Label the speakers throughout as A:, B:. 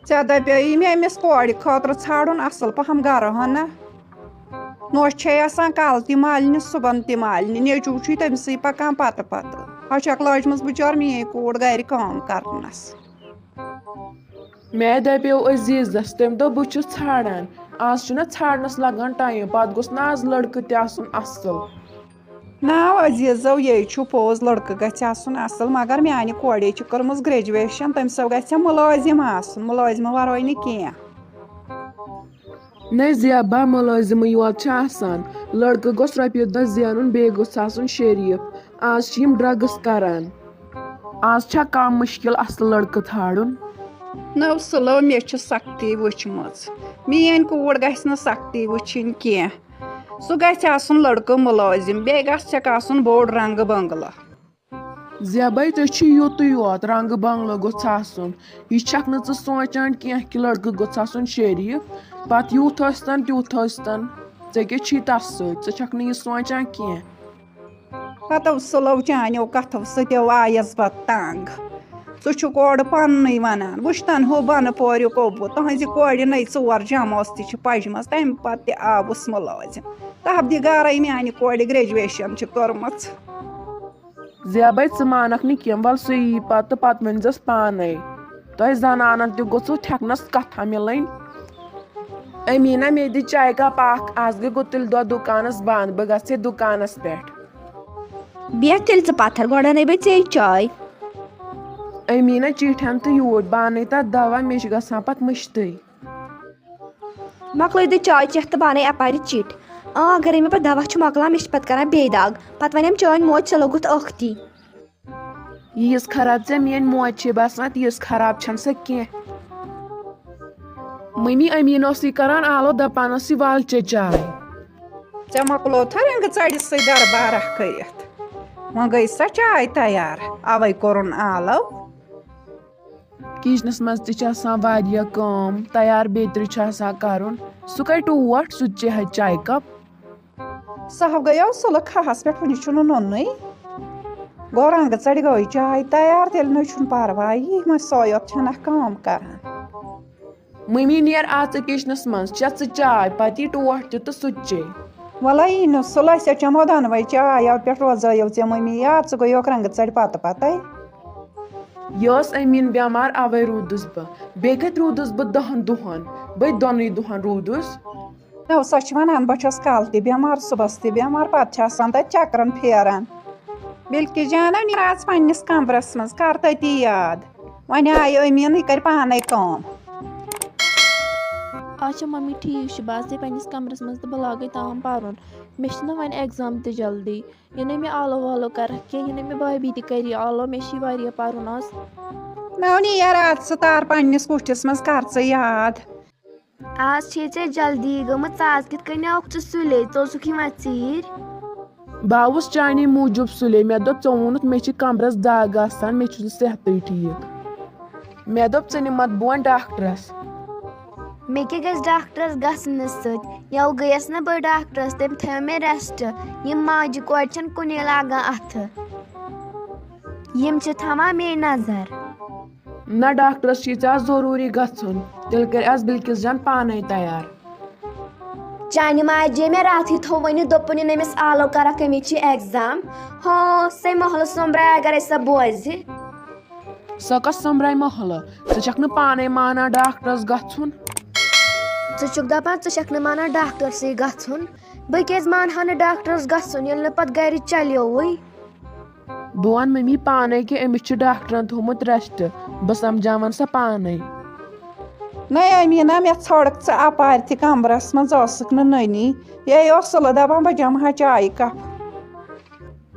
A: ژےٚ دَپیٛٲیی مےٚ أمِس کورِ خٲطرٕ ژھانڈُن اَصٕل پَہَم گَرٕ ہن نا نوٚش چھے آسان کالہٕ تہِ مالنہِ صُبحن تہِ مالنہِ نیٚچوٗ چھُے تٔمسٕے پَکان پَتہٕ ہۄ چھَکھ لٲجمٕژ بِچور میٛٲنۍ کوٗر گَرِ کٲم کَرنَس
B: مےٚ دَپیو عزیٖزَس تٔمۍ دوٚپ بہٕ چھُس ژھانڈان آز چھُنہ ژھانڈنَس لَگان ٹایم پَتہٕ گوٚژھ نہ آز لٔڑکہٕ تہِ آسُن اَصٕل
A: نا عزیٖزو یے چھُ پوٚز لٔڑکہٕ گژھِ آسُن اَصٕل مگر میٛانہِ کورے چھِ کٔرمٕژ گرٛیجویشَن تٔمِس گژھِ مُلٲزِم آسُن مُلٲزِمہٕ وَرٲے نہٕ کینٛہہ
B: نَے زیبا مُلٲزِمٕے یوت چھِ آسان لٔڑکہٕ گوٚژھ رۄپیہِ دہ زینُن بیٚیہِ گوٚژھ آسُن شریٖف آز چھِ یِم ڈرٛگٕس کَران آز چھا کَم مُشکِل اَصٕل لٔڑکہٕ ژھانڈُن
A: نٔو سُلو مےٚ چھِ سختی وٕچھمٕژ میٛٲنۍ کوٗر گژھِ نہٕ سختی وٕچھِنۍ کینٛہہ سُہ گژھِ آسُن لٔڑکہٕ مُلٲزِم بیٚیہِ گژھٮ۪کھ آسُن بوٚڑ رنٛگہٕ بنٛگلہٕ
B: زیباے ژےٚ چھُ یُتُے یوت رنٛگہٕ بنٛگلہٕ گوٚژھ آسُن یہِ چھَکھ نہٕ ژٕ سونٛچان کینٛہہ کہِ لٔڑکہٕ گوٚژھ آسُن شریٖف پَتہٕ یوٗت ٲسۍتَن تیُتھ ٲسۍتَن ژےٚ کیٛاہ چھی تَتھ سۭتۍ ژٕ چھَکھ نہٕ یہِ سونٛچان کینٛہہ
A: پَتہٕ سُلو چانیو کَتھو سۭتۍ آیَس پَتہٕ تنٛگ ژٕ چھُکھ اورٕ پَننُے وَنان وٕچھتَن ہُہ بَنہٕ پوریُک اوٚبوٗ تُہٕنٛزِ کورِ نَے 4 جمٲژ تہِ چھِ پَجمَژ تَمہِ پَتہٕ تہِ آوُس مُلٲزِم تَبدِ گارَے میٛانہِ کورِ گرٛیجویشَن چھِ کٔرمٕژ
B: زیباے ژٕ مانکھ نہٕ کینٛہہ وَلہٕ سُہ یی پَتہٕ ؤنۍزٮ۪س پانَے تۄہہِ زنانَن تہِ گوٚژھوُ ٹھٮ۪کنَس کَتھا مِلٕنۍ أمیٖنا مےٚ دِ چاے کَپ اَکھ آز گٔے گُتٕلۍ دۄہ دُکانَس بنٛد بہٕ گژھٕ ہے دُکانَس پٮ۪ٹھ
C: بیٚہہ تیٚلہِ ژٕ پَتھر گۄڈٕ اَنَے بہٕ ژےٚ چاے
B: أمیٖنا چیٖٹھٮ۪ن تہٕ یوٗرۍ بہٕ اَنَے تَتھ دوا مےٚ چھِ گژھان پَتہٕ مٔشتٕے
C: مۄکلٲے دِ چاے چٮ۪تھ تہٕ بہٕ اَنَے اَپارِ چِٹھۍ اگرے مےٚ پَتہٕ دوا چھُ مۄکلان مےٚ چھِ پَتہٕ کَران بیٚیہِ دَگ پَتہٕ وَنٮ۪م چٲنۍ موج ژٕ لوٚگُتھ ٲکھتی
B: ییٖژ خراب ژےٚ میٛٲنۍ موج چھے باسان تیٖژ خراب چھَنہٕ سۄ کینٛہہ مٔمی أمیٖن اوسُے کَران آلو دَپان ٲسٕے وَل چے چاے
A: ژےٚ مۄکلوتھا رنٛگہٕ ژَرِ سۭتۍ دربارہ کٔرِتھ وۄنۍ گٔے سۄ چاے تیار اَوَے کوٚرُن آلو
B: کِچنَس منٛز تہِ چھِ آسان واریاہ کٲم تیار بیترِ چھُ آسان کَرُن سُہ کَتہِ ٹوٹھ سُہ تہِ چیٚہا چاے کَپ
A: سۄ گٔیو سُلہٕ کھَہَس پٮ۪ٹھ وٕنہِ چھُنہٕ نوٚنُے گوٚو رنٛگہٕ ژَرِ گٔے چاے تیار تیٚلہِ نَے چھُنہٕ پَرواے وۄنۍ سۄ یوت چھَنَکھ کٲم کَران
B: مٔمی نیر اَژ ژٕ کِچنَس منٛز چےٚ ژٕ چاے پَتہٕ یی ٹوٹھ تہِ تہٕ سُہ تہِ چے
A: وَلَے یی نہٕ سُلہٕ أسۍ چٮ۪مو دۄنوَے چاے یَوٕ پٮ۪ٹھ روزٲیو ژےٚ مٔمی یاد ژٕ گٔیوکھ رنٛگہٕ ژَرِ پَتہٕ
B: یہِ ٲس أمیٖن بٮ۪مار اَوَے روٗدُس بہٕ بیٚیہِ کَتہِ روٗدُس بہٕ 10 دۄہَن بٔے دۄنٕے دۄہَن روٗدُس
A: نو سۄ چھِ وَنان بہٕ چھَس کالہٕ تہِ بٮ۪مار صُبحس تہِ بٮ۪مار پَتہٕ چھِ آسان تَتہِ چَکرَن پھیران بِلکہِ جانو نیٖر آز پنٛنِس کَمرَس منٛز کَر تٔتی یاد وۄنۍ آیہِ أمیٖن یہِ کَرِ پانَے کٲم
D: اچھا ممی ٹھیٖک چھُ بہٕ اژے پنٛنِس کَمرَس منٛز تہٕ بہٕ لاگَے تام پَرُن مےٚ چھِنہ وۄنۍ اٮ۪گزام تہِ جلدی یعنی مےٚ آلو والو کَرَکھ کینٛہہ یعنی مےٚ بھابھی تہِ کَری آلو مےٚ چھِ واریاہ پَرُن آز
A: نو نیٖر اَدٕ ژٕ تار پنٛنِس کُٹھِس منٛز کَر ژٕ یاد
C: آز چھے ژےٚ جلدی گٔمٕژ ژٕ آز کِتھ کٔنۍ آوُکھ ژٕ سُلے ژٕ اوسُکھ یِوان ژیٖرۍ
B: بہٕ آوُس چانے موٗجوٗب سُلے مےٚ دوٚپ ژٕ ووٚنُتھ مےٚ چھِ کَمرَس دَگ آسان مےٚ چھُنہٕ صحتٕے ٹھیٖک مےٚ دوٚپ ژٕ نِمَتھ بہٕ وۄنۍ ڈاکٹرَس
C: مےٚ کیٛاہ گژھِ ڈاکٹرَس گژھنہٕ سۭتۍ یَوٕ گٔیَس نہ بہٕ ڈاکٹرَس تٔمۍ تھٲو مےٚ رٮ۪سٹ یِم ماجہِ کورِ چھَنہٕ کُنی لاگان اَتھٕ یِم چھِ تھاوان مے نظر
B: نہ ڈاکٹرَس چھُے ژےٚ آز ضروٗری گژھُن تیٚلہِ کَرِ آز بِلکِس جان پانَے تیار
C: چانہِ ماجے مےٚ راتھٕے تھوٚو ؤنِتھ دوٚپُن یِن أمِس آلو کَرَکھ أمِس چھِ اٮ۪گزام ہو سۄے محلہٕ سومبراے اگرے سۄ بوزِ
B: سۄ کۄس سومبراے محلہٕ ژٕ چھَکھ نہٕ پانَے مانان ڈاکٹرَس گژھُن
C: ژٕ چھُکھ دَپان ژٕ چھَکھ نہٕ مانان ڈاکٹرسٕے گژھُن بہٕ کیٛازِ مانہٕ ہا نہٕ ڈاکٹرَس گژھُن ییٚلہِ نہٕ پَتہٕ گَرِ چلیووٕے
B: بہٕ وَنہٕ مٔمی پانَے کہِ أمِس چھُ ڈاکٹرَن تھوٚومُت رٮ۪سٹ بہٕ سَمجاوَن سۄ پانَے
A: نَے أمیٖنا مےٚ ژھٲڑکھ ژٕ اَپارِ تہِ کَمرَس منٛز ٲسٕکھ نہٕ نٔنی یے اوس سُلہٕ دَپان بہٕ چٮ۪مہٕ ہا چایہِ کَپ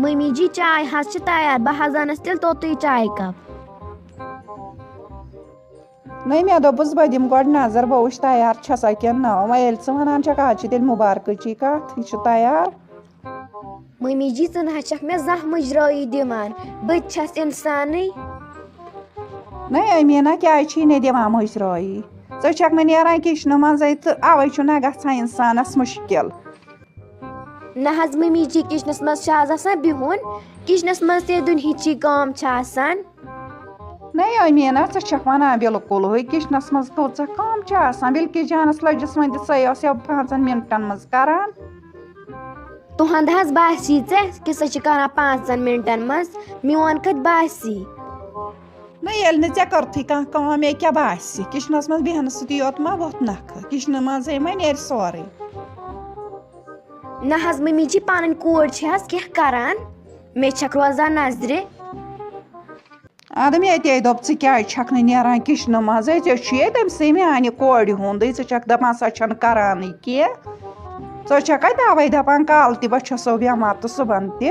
C: مٔمی جی چاے حظ چھِ تیار بہٕ حظ اَنَس تیٚلہِ توٚتُے چاے کَپ
A: نَے مےٚ دوٚپُس بہٕ دِمہٕ گۄڈٕ نظر بہٕ وٕچھِ تیار چھَسا کِنہٕ نہ وۄنۍ ییٚلہِ ژٕ وَنان چھَکھ آز چھِ تیٚلہِ مُبارکٕچی کَتھ یہِ چھُ تیار
C: مٔمی جی ژٕ نہ حظ چھَکھ مےٚ زانٛہہ مُجرٲیی دِوان بہٕ تہِ چھَس اِنسانٕے
A: نَے أمیٖنا کیٛازِ چھی نہٕ دِوان مُجرٲیی ژٕ چھَکھ نہٕ نیران کِچنہٕ منٛزٕے تہٕ اَوَے چھُنہ گژھان اِنسانَس مُشکِل
C: نہ حظ مٔمی جی کِچنَس منٛز چھِ آز آسان بِہُن کِچنَس منٛز تہِ دُنہِچی کٲم چھِ آسان
A: नै अमीना ژٕ چھَکھ وَنان بِلکُلٕے کِچنَس منٛز کۭژاہ کٲم چھِ آسان بِلکہِ جانَس لٔجِس وۄنۍ تہِ ژٕے ٲس 5 مِنٹَن منٛز کران
C: تُہُنٛد حظ باسی ژےٚ کہِ سۄ چھِ کران 5 مِنٹَن منٛز میون کَتہِ باسی
A: نہ ییٚلہِ نہٕ ژےٚ کٔرتھٕے کانٛہہ کٲم مےٚ کیٛاہ باسہِ کِچنَس منٛز بیٚہنہٕ سۭتی یوت ما ووٚتھ نَکھٕ کِچنہٕ منٛزٕے ما نیرِ سورُے
C: نہ حظ مٔمی چھِ پَنٕنۍ کوٗر چھِ حظ کینٛہہ کران مےٚ چھَکھ روزان نظرِ
A: اَدٕ مےٚ تے دوٚپ ژٕ کیٛازِ چھَکھ نہٕ نیران کِچنہٕ منٛزٕے ژےٚ چھُے تٔمسٕے میٛانہِ کورِ ہُنٛدٕے ژٕ چھَکھ دَپان سۄ چھَنہٕ کَرانٕے کینٛہہ ژٕ چھَکھَے تَوَے دَپان کالہٕ تہِ بہٕ چھَسو بٮ۪مار تہٕ صُبحن تہِ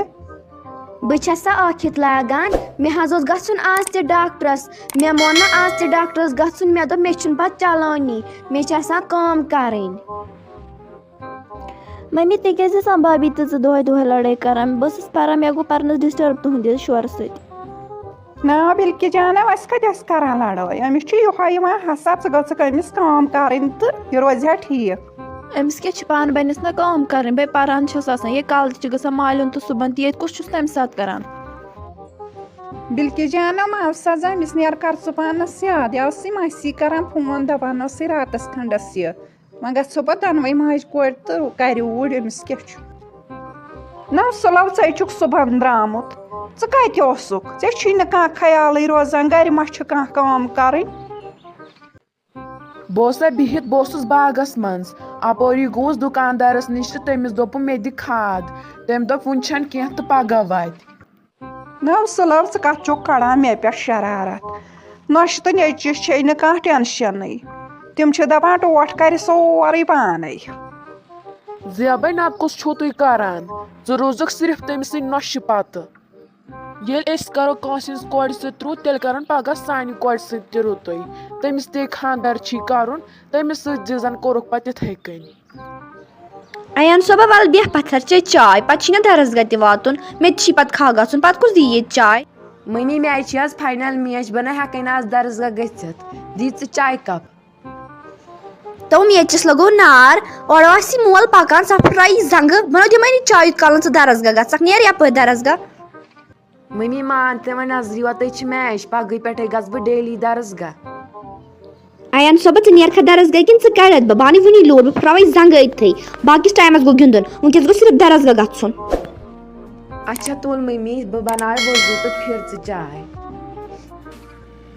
C: بہٕ چھَس سا ٲکھِتھ لاگان مےٚ حظ اوس گژھُن آز تہِ ڈاکٹرَس مےٚ مون نہٕ آز تہِ ڈاکٹرَس گژھُن مےٚ دوٚپ مےٚ چھُنہٕ پَتہٕ چلٲنی مےٚ چھِ آسان کٲم کَرٕنۍ
D: ممی تہِ کیازِ ٲسان بابی تہٕ ژٕ دۄہے دۄہے لڑٲے کران بہٕ ٲسٕس پران مےٚ گوٚو پرنس ڈِسٹٲرب تُہنٛدِ شورٕ سۭتۍ
A: نا بِلکہِ جانا أسۍ کَتہِ ٲسۍ کران لڑٲے أمِس چھُ یِہوے یِوان حساب ژٕ گٔژھکھ أمِس کٲم کَرٕنۍ تہٕ یہِ روزِ ہا ٹھیٖک
D: أمِس کیاہ چھِ پانہٕ بَنٮ۪س نہ کٲم کَرٕنۍ بیٚیہِ پران چھَس آسان یہِ کالہٕ تہِ چھِ گژھان مالیُن تہٕ صُبحن تہِ ییٚتہِ کُس چھُس تَمہِ ساتہٕ کران
A: بِلکہِ جانا ماو سَزا أمِس نیر کر ژٕ پانَس یاد یہِ ٲسٕے ماسی کران فون دَپان ٲسٕے راتَس کھنٛڈَس یہِ وۄنۍ گژھو پَتہٕ دۄنوَے ماجہِ کورِ تہٕ کَرِ اوٗرۍ أمِس کیٛاہ چھُ نہ سُلو ژَے چھُکھ صُبحن درٛامُت ژٕ کَتہِ اوسُکھ ژےٚ چھُے نہٕ کانٛہہ خیالٕے روزان گَرِ ما چھِ کانٛہہ کٲم کَرٕنۍ
B: بہٕ اوسا بِہِتھ بہٕ اوسُس باغس منٛز اَپٲری گوٚوُس دُکاندارَس نِش تہٕ تٔمِس دوٚپُم مےٚ دِ کھاد تٔمۍ دوٚپ وُنہِ چھَنہٕ کینٛہہ تہٕ پگاہ واتہِ
A: نو سُلو ژٕ کَتھ چھُکھ کَڑان مےٚ پٮ۪ٹھ شرارت نۄشہِ تہٕ نیٚچوِس چھے نہٕ کانٛہہ ٹٮ۪نشَنٕے تِم چھِ دَپان ٹوٹھ کَرِ سورُے پانَے
B: زیبے نَتہٕ کُس چھُو تُہۍ کران ژٕ روٗزُکھ صرف تٔمسٕے نۄشہِ پتہٕ ییٚلہِ أسۍ کرو کٲنٛسہِ ہٕنٛز کورِ سۭتۍ رُت تیٚلہِ کرن پگاہ سانہِ کورِ سۭتۍ تہِ رُتُے تٔمِس تے خانٛدر چھی کرُن تٔمِس سۭتۍ تہِ زن کوٚرُکھ پتہٕ تِتھٕے کٔنۍ
C: اَیان صٲبا وَلہٕ بیٚہہ پَتھر چے چاے پَتہٕ چھی نہ درسگاہ تہِ واتُن مےٚ تہِ چھی پَتہٕ کھہہ گژھُن پَتہٕ کُس دی ییٚتہِ چاے
E: مٔمی مےٚ چھِ آز فاینل میچ بہٕ نہ ہٮ۪کَے نہٕ آز درسگاہ گٔژھِتھ دی ژٕ چاے کپ
C: دوٚپُم ییٚتچِس لگو نار اورٕ آسہِ مول پَکان ژٕ پھٕٹرایہِ زنٛگہٕ بہٕ دِمَے نہٕ چاے یوٗت کالَن ژٕ درسگاہ گژھکھ نیر یَپٲرۍ درسگاہ
E: مٔمی مان تہِ وۄنۍ نظرِ یوتٕے چھِ میچ پگہٕے پٮ۪ٹھَے گژھٕ بہٕ ڈیلی درسگاہ
C: اَیان صٲبا ژٕ نیرکھا درسگاہ کِنہٕ ژٕ کَڑکھ بہٕ اَنہٕ وٕنی لوٗر بہٕ پھٕٹراوَے زنٛگہٕ أتھٕے باقٕیَس ٹایمَس گوٚو گِنٛدُن وٕنکٮ۪س گوٚو صرف درسگاہ گژھُن
E: اچھا تُل مٔمی بہٕ بناوٕ وضوٗ تہٕ پھِر ژٕ چاے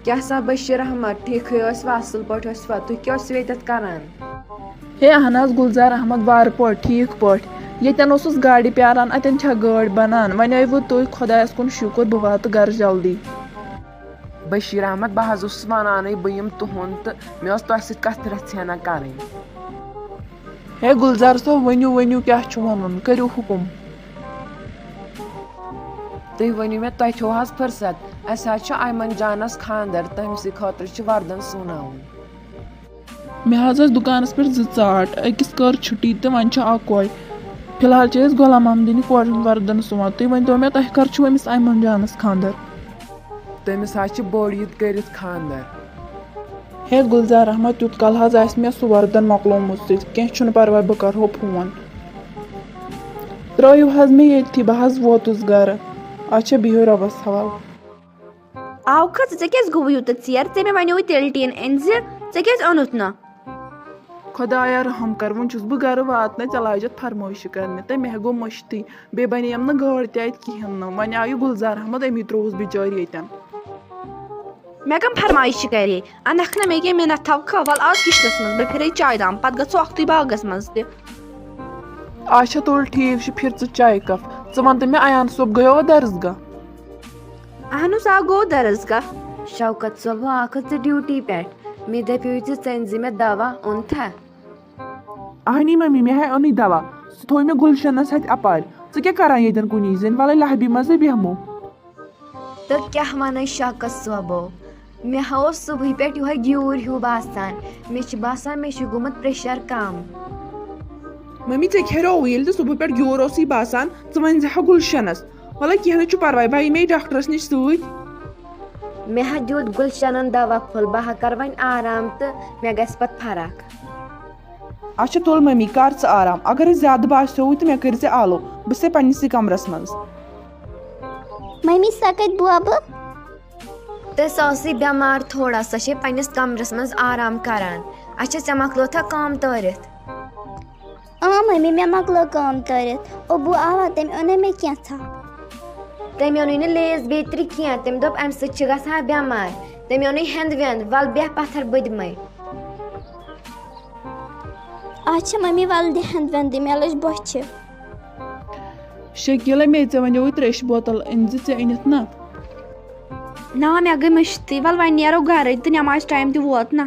E: کیٛاہ سا بشیٖر احمد ٹھیٖکھٕے ٲسوا اَصٕل پٲٹھۍ ٲسوا تُہۍ کیٛاہ اوسوٕ ییٚتٮ۪تھ کران
B: ہے اہن حظ گُلزار احمد وارٕ پٲٹھۍ ٹھیٖک پٲٹھۍ ییٚتٮ۪ن اوسُس گاڑِ پیاران اَتٮ۪ن چھا گٲڑۍ بنان وۄنۍ آیوٕ تُہۍ خۄدایَس کُن شُکُر بہٕ واتہٕ گرٕ جلدی
E: بشیٖر احمد بہٕ حظ اوسُس وَنانٕے بہٕ یِمہٕ تُہُنٛد تہٕ مےٚ ٲس تۄہہِ سۭتۍ کَتھِ رَژھِ کَرٕنۍ
B: ہے گُلزار صٲب ؤنِو کیٛاہ چھُ وَنُن کٔرِو حُکُم
E: تُہۍ ؤنِو مےٚ تۄہہِ چھو حظ فٕرست اَسہِ حظ چھُ ایمن جانس خانٛدر تٔمسٕے خٲطرٕ چھُ وردن سُوناوُن
B: مےٚ حظ ٲس دُکانَس پٮ۪ٹھ 2 ژاٹ أکِس کٔر چھُٹی تہٕ وۄنۍ چھُ اکھ کورِ فِلحال چھِ أسۍ غلام محمدٕنہِ کورِ ہُنٛد وردن سُوان تُہۍ ؤنۍتو مےٚ تۄہہِ کر چھُو أمِس ایمن جانس خانٛدر
E: تٔمِس حظ چھُ بوٚڑ عیٖد کٔرِتھ خانٛدر
B: ہے گُلزار احمد تیُتھ کال حظ آسہِ مےٚ سُہ وردن مۄکلومُت سۭتۍ کینٛہہ چھُنہٕ پرواے بہٕ کرہو فون ترٲیِو حظ مےٚ ییٚتھی بہٕ حظ ووتُس گرٕ اچھا بِہِو رۄبس حوال
C: آو کھٔژ ژےٚ کیٛازِ گوٚوُے یوٗتاہ ژیر ژےٚ مےٚ وَنیوُے تیٚلہِ ٹیٖن أنۍ زِ ژےٚ کیٛازِ اوٚنُتھ نہٕ
B: خۄدایا رحم کر وۄنۍ چھُس بہٕ گرٕ واتنَے ژےٚ لاجَتھ فرمٲیشہِ کرنہِ تہٕ مےٚ گوٚو مٔشتٕے بیٚیہِ بنیٚیَم نہٕ گٲڑۍ تہِ اَتہِ کِہیٖنۍ نہٕ وۄنۍ آو یہِ گُلزار احمد أمی ترٛووُس بِچٲرۍ ییٚتٮ۪ن
C: مےٚ کَم فرمٲیشہِ کرے اَنکھ نہ مےٚ کیٚنٛہہ مِنت تھاوکھا وَلہٕ آز کِچنَس منٛز بہٕ پھِرے چاے دام پَتہٕ گژھو اَکھتُے باغس منٛز تہِ
B: اچھا تُل ٹھیٖک چھُ پھِر ژٕ چاے کپ ژٕ وَن تہٕ مےٚ اَیان صٲب گٔیوا درسگاہ
C: اہن حظ آ گوٚو درسگاہ
E: شوکت صٲب وۄنۍ آکھٕتھ ژٕ ڈیوٹی پٮ۪ٹھ مےٚ دَپیو زِ ژٕ أنۍ زِ مےٚ دوا اوٚنتھا
B: اہنی ممی مےٚ ہے اوٚنُے دوا سُہ تھوٚو مےٚ گُلشنس اَتھِ اَپارِ ژٕ کیٛاہ کران ییٚتٮ۪ن کُنی زٔنۍ وَلَے لہبی منٛزٕے بیٚہمو
C: تہٕ کیٛاہ وَنَے شوکت صٲبو مےٚ ہا اوس صُبحٕے پٮ۪ٹھ یِہوے گیوٗر ہیوٗ باسان مےٚ چھُ باسان مےٚ چھُ گوٚمُت پریشر کم
B: ممی ژےٚ کھیٚرووُ ییٚلہِ تہِ صبحہٕ پٮ۪ٹھ گیوٗر اوسُے باسان ژٕ ؤنۍ زِ ہا گُلشنس وَلے کیٚنٛہہ نہٕ چھُ پرواے بہٕ یِمے ڈاکٹرس نِش سۭتۍ
C: مےٚ ہا دیُت گُلشنن دوا پھوٚل بہٕ ہا کرٕ وۄنۍ آرام تہٕ مےٚ گژھِ پتہٕ فرق
B: اچھا تُل ممی کر ژٕ آرام اگرے زیادٕ باسیووُے تہٕ مےٚ کٔرۍ زِ آلو بہٕ چھسے پننسٕے کمرس منٛز
C: ممی سۄ کتہِ بوبہٕ تہٕ سۄ ٲسٕے بٮ۪مار تھوڑا سۄ چھے پنٛنِس کمرس منٛز آرام کران اچھا ژےٚ مۄکلوتھا کٲم تٲرِتھ
F: مٔمی مےٚ مۄکلٲو کٲم تٲرِتھ اوٚبوٗ آوا تٔمۍ اوٚنُے مےٚ کینٛژھا
C: تٔمۍ اوٚنُے نہٕ لیز بیترِ کینٛہہ تٔمۍ دوٚپ امہِ سۭتۍ چھِ گژھان بٮ۪مار تٔمۍ اوٚنُے ہٮ۪نٛد وٮ۪نٛد وَلہٕ بیٚہہ پتھر بٔدمَے
F: اچھا مٔمی وَلہٕ دِ ہٮ۪نٛد وٮ۪نٛد دِ مےٚ لٔج بۄچھِ
D: شکیٖلا مے ژےٚ وَنیوُے ترٛیشہِ بوتل أنۍ زِ ژےٚ أنِتھ نا
G: نا مےٚ گٔے مٔشتٕے وَلہٕ وۄنۍ نیرو گرے تہٕ نٮ۪ماز ٹایم تہِ ووت نا